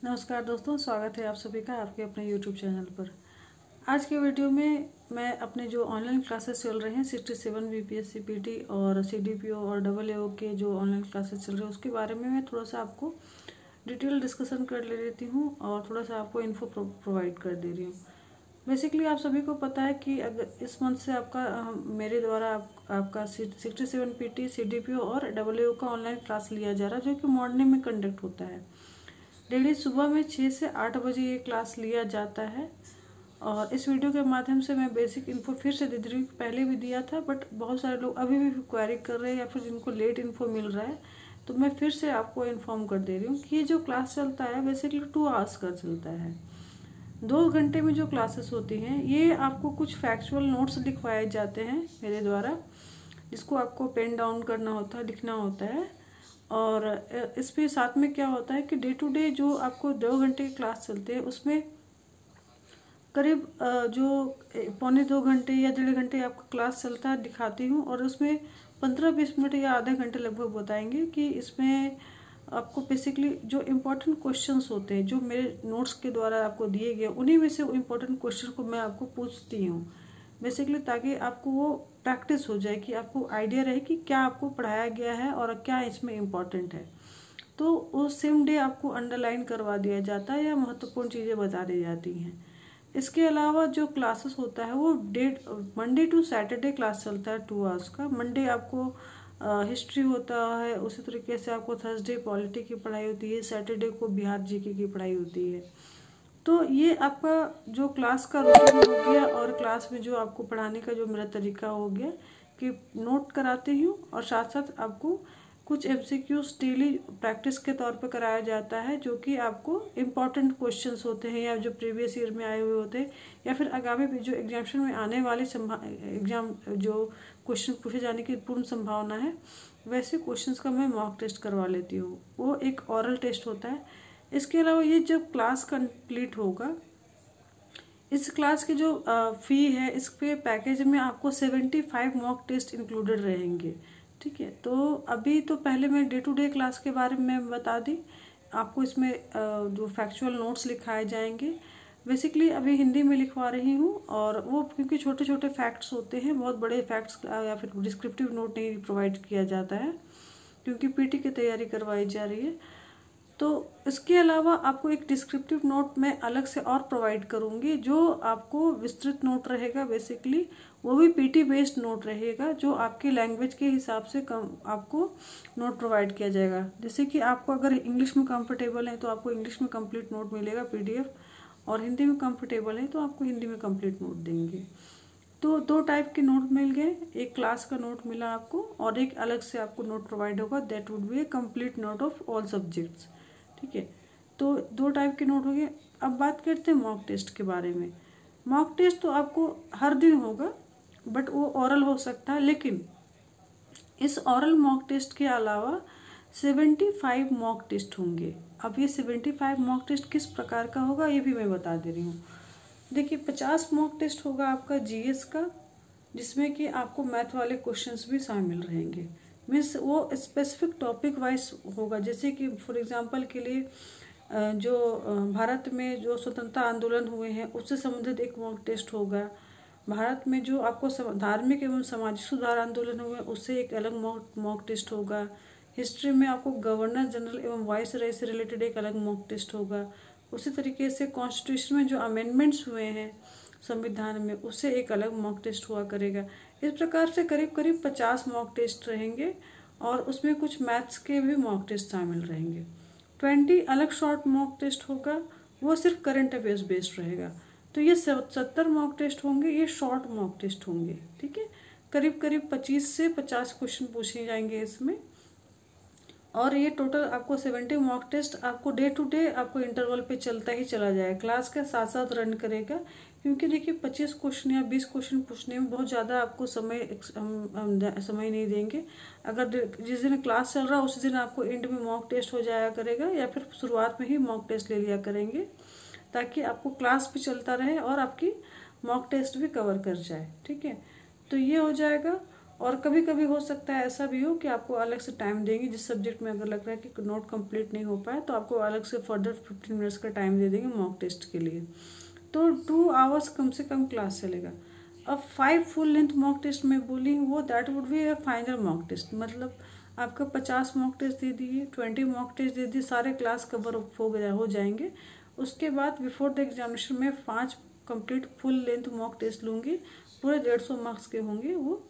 नमस्कार दोस्तों, स्वागत है आप सभी का आपके अपने YouTube चैनल पर। आज के वीडियो में मैं अपने जो ऑनलाइन क्लासेस चल रहे हैं 67 बीपीएससी पीटी और सीडीपीओ और AAO के जो ऑनलाइन क्लासेस चल रहे हैं उसके बारे में मैं थोड़ा सा आपको डिटेल डिस्कशन कर ले लेती हूँ और थोड़ा सा आपको इन्फो प्रोवाइड कर दे रही हूँ। बेसिकली आप सभी को पता है कि अगर इस मंथ से आपका मेरे द्वारा आपका 67 पीटी सीडीपीओ और AAO का ऑनलाइन क्लास लिया जा रहा है, जो कि मॉर्निंग में कंडक्ट होता है। डेली सुबह में 6 से 8 बजे ये क्लास लिया जाता है। और इस वीडियो के माध्यम से मैं बेसिक इन्फो फिर से दे रही हूँ। पहले भी दिया था बट बहुत सारे लोग अभी भी क्वेरी कर रहे हैं या फिर जिनको लेट इन्फो मिल रहा है, तो मैं फिर से आपको इन्फॉर्म कर दे रही हूँ कि ये जो क्लास चलता है बेसिकली 2 आवर्स का चलता है। 2 घंटे में जो क्लासेस होती हैं ये आपको कुछ फैक्चुअल नोट्स लिखवाए जाते हैं मेरे द्वारा, जिसको आपको पेन डाउन करना होता है, लिखना होता है। और इस पे साथ में क्या होता है कि डे टू डे जो आपको 2 घंटे की क्लास चलते हैं उसमें करीब जो 1.25 घंटे या 1.5 घंटे आपका क्लास चलता है दिखाती हूँ, और उसमें 15-20 मिनट या आधे घंटे लगभग बताएंगे कि इसमें आपको बेसिकली जो इम्पोर्टेंट क्वेश्चंस होते हैं जो मेरे नोट्स के द्वारा आपको दिए गए उन्हीं में से इम्पोर्टेंट क्वेश्चन को मैं आपको पूछती हूँ बेसिकली, ताकि आपको वो प्रैक्टिस हो जाए कि आपको आइडिया रहे कि क्या आपको पढ़ाया गया है और क्या इसमें इम्पोर्टेंट है। तो उस सेम डे आपको अंडरलाइन करवा दिया जाता है या महत्वपूर्ण चीज़ें बता दी जाती हैं। इसके अलावा जो क्लासेस होता है वो मंडे टू सैटरडे क्लास चलता है 2 आवर्स का। मंडे आपको हिस्ट्री होता है, उसी तरीके से आपको थर्सडे पॉलिटी की पढ़ाई होती है, सैटरडे को बिहार जीके की पढ़ाई होती है। तो ये आपका जो क्लास का रूटीन हो गया और क्लास में जो आपको पढ़ाने का जो मेरा तरीका हो गया कि नोट कराती हूँ और साथ साथ आपको कुछ एमसीक्यूज डेली प्रैक्टिस के तौर पर कराया जाता है, जो कि आपको इम्पॉर्टेंट क्वेश्चंस होते हैं या जो प्रीवियस ईयर में आए हुए होते हैं या फिर आगामी जो एग्जामिनेशन में आने वाले एग्जाम जो क्वेश्चन पूछे जाने की पूर्ण संभावना है वैसे क्वेश्चंस का मैं मॉक टेस्ट करवा लेती हूँ। वो एक ऑरल टेस्ट होता है। इसके अलावा ये जब क्लास कंप्लीट होगा, इस क्लास की जो फी है इसके पैकेज में आपको 75 मॉक टेस्ट इंक्लूडेड रहेंगे। ठीक है, तो अभी तो पहले मैं डे टू डे क्लास के बारे में बता दी आपको। इसमें जो फैक्चुअल नोट्स लिखाए जाएंगे बेसिकली अभी हिंदी में लिखवा रही हूँ, और वो क्योंकि छोटे छोटे फैक्ट्स होते हैं, बहुत बड़े फैक्ट्स या फिर डिस्क्रिप्टिव नोट नहीं प्रोवाइड किया जाता है क्योंकि पीटी की तैयारी करवाई जा रही है। तो इसके अलावा आपको एक डिस्क्रिप्टिव नोट मैं अलग से और प्रोवाइड करूंगी, जो आपको विस्तृत नोट रहेगा बेसिकली, वो भी पीटी बेस्ड नोट रहेगा, जो आपकी लैंग्वेज के हिसाब से आपको नोट प्रोवाइड किया जाएगा। जैसे कि आपको अगर इंग्लिश में कंफर्टेबल है तो आपको इंग्लिश में कंप्लीट नोट मिलेगा पीडीएफ, और हिंदी में कंफर्टेबल है तो आपको हिंदी में कंप्लीट नोट देंगे। तो 2 टाइप के नोट मिल गए, एक क्लास का नोट मिला आपको और एक अलग से आपको नोट प्रोवाइड होगा, that would B A complete note of all subjects. ठीक है, तो 2 टाइप के नोट हो गए। अब बात करते हैं मॉक टेस्ट के बारे में। मॉक टेस्ट तो आपको हर दिन होगा बट वो ओरल हो सकता है, लेकिन इस ओरल मॉक टेस्ट के अलावा 75 मॉक टेस्ट होंगे। अब ये 75 मॉक टेस्ट किस प्रकार का होगा ये भी मैं बता दे रही हूँ। देखिए, 50 मॉक टेस्ट होगा आपका जीएस का, जिसमें कि आपको मैथ वाले क्वेश्चंस भी शामिल रहेंगे। मीन्स वो स्पेसिफिक टॉपिक वाइज होगा। जैसे कि फॉर एग्जांपल के लिए जो भारत में जो स्वतंत्रता आंदोलन हुए हैं उससे संबंधित एक मॉक टेस्ट होगा। भारत में जो आपको धार्मिक एवं सामाजिक सुधार आंदोलन हुए उससे एक अलग मॉक टेस्ट होगा। हिस्ट्री में आपको गवर्नर जनरल एवं वाइस रॉय से रिलेटेड एक अलग मॉक टेस्ट होगा। उसी तरीके से कॉन्स्टिट्यूशन में जो अमेंडमेंट्स हुए हैं संविधान में उससे एक अलग मॉक टेस्ट हुआ करेगा। इस प्रकार से करीब करीब 50 मॉक टेस्ट रहेंगे, और उसमें कुछ मैथ्स के भी मॉक टेस्ट शामिल रहेंगे। 20 अलग शॉर्ट मॉक टेस्ट होगा, वो सिर्फ करंट अफेयर्स बेस्ड रहेगा। तो ये 70 मॉक टेस्ट होंगे, ये शॉर्ट मॉक टेस्ट होंगे। ठीक है, करीब करीब 25 से 50 क्वेश्चन पूछे जाएंगे इसमें, और ये टोटल आपको 70 मॉक टेस्ट आपको डे टू डे आपको इंटरवल पे चलता ही चला जाएगा, क्लास के साथ साथ रन करेगा। क्योंकि देखिए 25 क्वेश्चन या 20 क्वेश्चन पूछने में बहुत ज़्यादा आपको समय नहीं देंगे। अगर जिस दिन क्लास चल रहा है उसी दिन आपको एंड में मॉक टेस्ट हो जाया करेगा, या फिर शुरुआत में ही मॉक टेस्ट ले लिया करेंगे, ताकि आपको क्लास भी चलता रहे और आपकी मॉक टेस्ट भी कवर कर जाए। ठीक है, तो ये हो जाएगा। और कभी कभी हो सकता है ऐसा भी हो कि आपको अलग से टाइम देंगे, जिस सब्जेक्ट में अगर लग रहा है कि नोट कंप्लीट नहीं हो पाए तो आपको अलग से फर्दर 15 मिनट्स का टाइम दे देंगे मॉक टेस्ट के लिए। तो 2 आवर्स कम से कम क्लास चलेगा। अब 5 फुल लेंथ मॉक टेस्ट में बोली हूँ वो that would be a final mock test, मतलब आपका 50 मॉक टेस्ट दे दिए, 20 मॉक टेस्ट दे दिए, सारे क्लास कवर हो जाएंगे। उसके बाद बिफोर द एग्जामिनेशन में 5 complete full length mock test लूँगी, पूरे 150 मार्क्स के होंगे वो।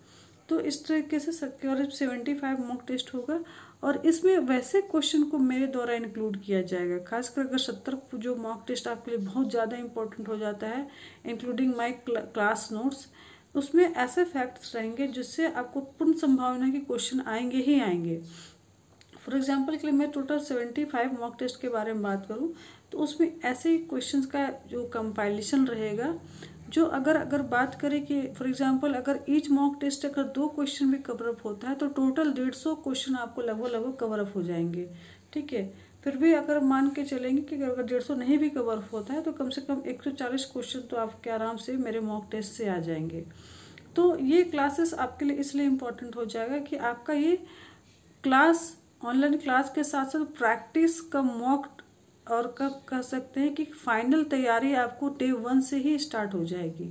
तो इस तरीके से सिक्योर 75 मॉक टेस्ट होगा और इसमें वैसे क्वेश्चन को मेरे द्वारा इंक्लूड किया जाएगा। खासकर अगर 70 जो मॉक टेस्ट आपके लिए बहुत ज़्यादा इंपॉर्टेंट हो जाता है, इंक्लूडिंग माई क्लास नोट्स, उसमें ऐसे फैक्ट्स रहेंगे जिससे आपको पूर्ण संभावना कि क्वेश्चन आएंगे ही आएंगे। फॉर एग्जाम्पल के लिए मैं टोटल 75 मॉक टेस्ट के बारे में बात करूं तो उसमें ऐसे ही क्वेश्चंस का जो कंपाइलेशन रहेगा, जो अगर बात करें कि फॉर एग्जांपल अगर ईच मॉक टेस्ट अगर 2 क्वेश्चन भी कवर अप होता है तो टोटल 150 क्वेश्चन आपको लगभग कवर अप हो जाएंगे। ठीक है, फिर भी अगर मान के चलेंगे कि अगर 150 नहीं भी कवर अप होता है तो कम से कम 140 क्वेश्चन तो आपके आराम से मेरे मॉक टेस्ट से आ जाएंगे। तो ये क्लासेस आपके लिए इसलिए इम्पोर्टेंट हो जाएगा कि आपका ये क्लास ऑनलाइन क्लास के साथ साथ प्रैक्टिस का मॉक और कब कह सकते हैं कि फाइनल तैयारी आपको डे 1 से ही स्टार्ट हो जाएगी।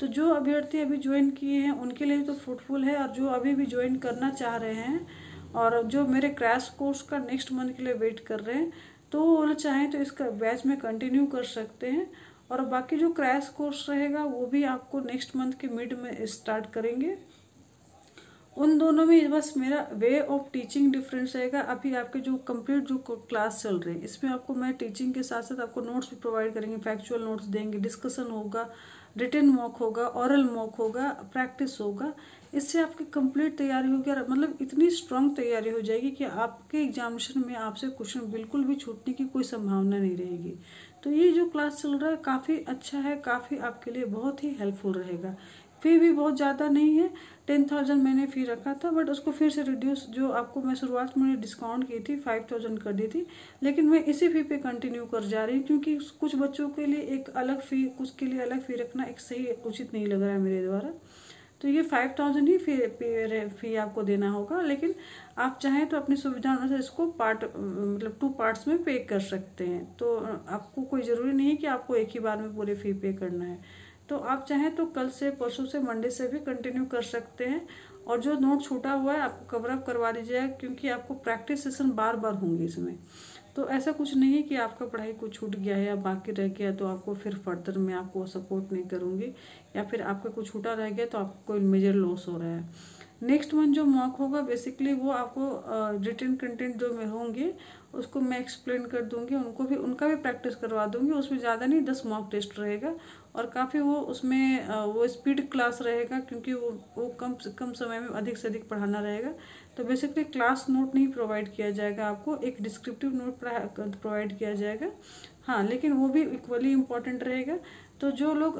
तो जो अभ्यर्थी अभी ज्वाइन किए हैं उनके लिए तो फ्रूटफुल है, और जो अभी भी ज्वाइन करना चाह रहे हैं और जो मेरे क्रैश कोर्स का नेक्स्ट मंथ के लिए वेट कर रहे हैं तो वो चाहें तो इसका बैच में कंटिन्यू कर सकते हैं। और बाकी जो क्रैश कोर्स रहेगा वो भी आपको नेक्स्ट मंथ के मिड में स्टार्ट करेंगे। उन दोनों में बस मेरा वे ऑफ टीचिंग डिफरेंस रहेगा। अभी आपके जो कंप्लीट जो क्लास चल रहे हैं इसमें आपको मैं टीचिंग के साथ साथ आपको नोट्स भी प्रोवाइड करेंगे, फैक्चुअल नोट्स देंगे, डिस्कशन होगा, रिटन मॉक होगा, ऑरल मॉक होगा, प्रैक्टिस होगा। इससे आपकी कंप्लीट तैयारी होगी, मतलब इतनी स्ट्रांग तैयारी हो जाएगी कि आपके एग्जामिनेशन में आपसे क्वेश्चन बिल्कुल भी छूटने की कोई संभावना नहीं रहेगी। तो ये जो क्लास चल रहा है काफ़ी अच्छा है, काफ़ी आपके लिए बहुत ही हेल्पफुल रहेगा। फी भी बहुत ज़्यादा नहीं है, 10,000 मैंने फ़ी रखा था, बट उसको फिर से रिड्यूस, जो आपको मैं शुरुआत में डिस्काउंट की थी 5,000 कर दी थी, लेकिन मैं इसी फ़ी पे कंटिन्यू कर जा रही हूँ क्योंकि कुछ बच्चों के लिए एक अलग फ़ी, कुछ के लिए अलग फ़ी रखना एक सही उचित नहीं लग रहा है मेरे द्वारा। तो ये 5,000 ही फ़ी आपको देना होगा, लेकिन आप चाहें तो अपनी सुविधा अनुसार इसको मतलब 2 पार्ट्स में पे कर सकते हैं। तो आपको कोई ज़रूरी नहीं है कि आपको एक ही बार में पूरे फ़ी पे करना है। तो आप चाहें तो कल से, परसों से, मंडे से भी कंटिन्यू कर सकते हैं। और जो नोट छूटा हुआ है आपको कवर अप करवा दीजिएगा क्योंकि आपको प्रैक्टिस सेशन बार बार होंगे इसमें। तो ऐसा कुछ नहीं है कि आपका पढ़ाई कुछ छूट गया है या बाकी रह गया तो आपको फिर फर्दर मैं आपको सपोर्ट नहीं करूँगी, या फिर आपका कुछ छूटा रह गया तो आपको कोई मेजर लॉस हो रहा है। नेक्स्ट मंथ जो मॉक होगा बेसिकली वो आपको रिटन कंटेंट जो में होंगे उसको मैं एक्सप्लेन कर दूंगी, उनका भी प्रैक्टिस करवा दूंगी। उसमें ज़्यादा नहीं, 10 मॉक टेस्ट रहेगा और काफ़ी वो उसमें वो स्पीड क्लास रहेगा क्योंकि वो कम समय में अधिक से अधिक पढ़ाना रहेगा। तो बेसिकली क्लास नोट नहीं प्रोवाइड किया जाएगा आपको, एक डिस्क्रिप्टिव नोट प्रोवाइड किया जाएगा। हाँ, लेकिन वो भी इक्वली इम्पॉर्टेंट रहेगा। तो जो लोग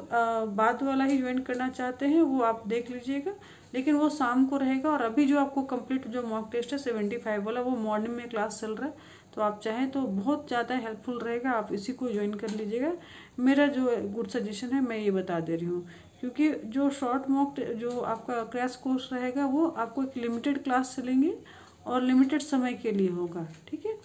बाद वाला ही ज्वाइन करना चाहते हैं वो आप देख लीजिएगा, लेकिन वो शाम को रहेगा। और अभी जो आपको कंप्लीट जो मॉक टेस्ट है 75 वाला वो मॉर्निंग में क्लास चल रहा है, तो आप चाहें तो बहुत ज़्यादा हेल्पफुल रहेगा, आप इसी को ज्वाइन कर लीजिएगा। मेरा जो गुड सजेशन है मैं ये बता दे रही हूँ, क्योंकि जो शॉर्ट मॉक जो आपका क्रैश कोर्स रहेगा वो आपको एक लिमिटेड क्लास चलेंगे और लिमिटेड समय के लिए होगा। ठीक है,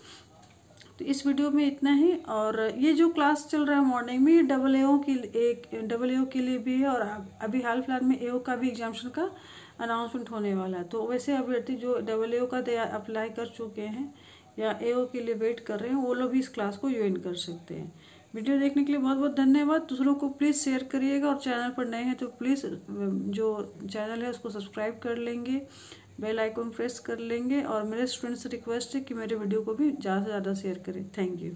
तो इस वीडियो में इतना ही। और ये जो क्लास चल रहा है मॉर्निंग में, ये AA के लिए भी है, और अभी हाल फिलहाल में AO का भी एग्जामिनेशन का अनाउंसमेंट होने वाला है। तो वैसे अभ्यर्थी जो AA का अप्लाई कर चुके हैं या AO के लिए वेट कर रहे हैं वो लोग भी इस क्लास को ज्वाइन कर सकते हैं। वीडियो देखने के लिए बहुत बहुत धन्यवाद। दूसरों को प्लीज़ शेयर करिएगा, और चैनल पर नए हैं तो प्लीज़ जो चैनल है उसको सब्सक्राइब कर लेंगे, बेल आइकन प्रेस कर लेंगे। और मेरे स्टूडेंट्स से रिक्वेस्ट है कि मेरे वीडियो को भी ज़्यादा से ज़्यादा शेयर करें। Thank you.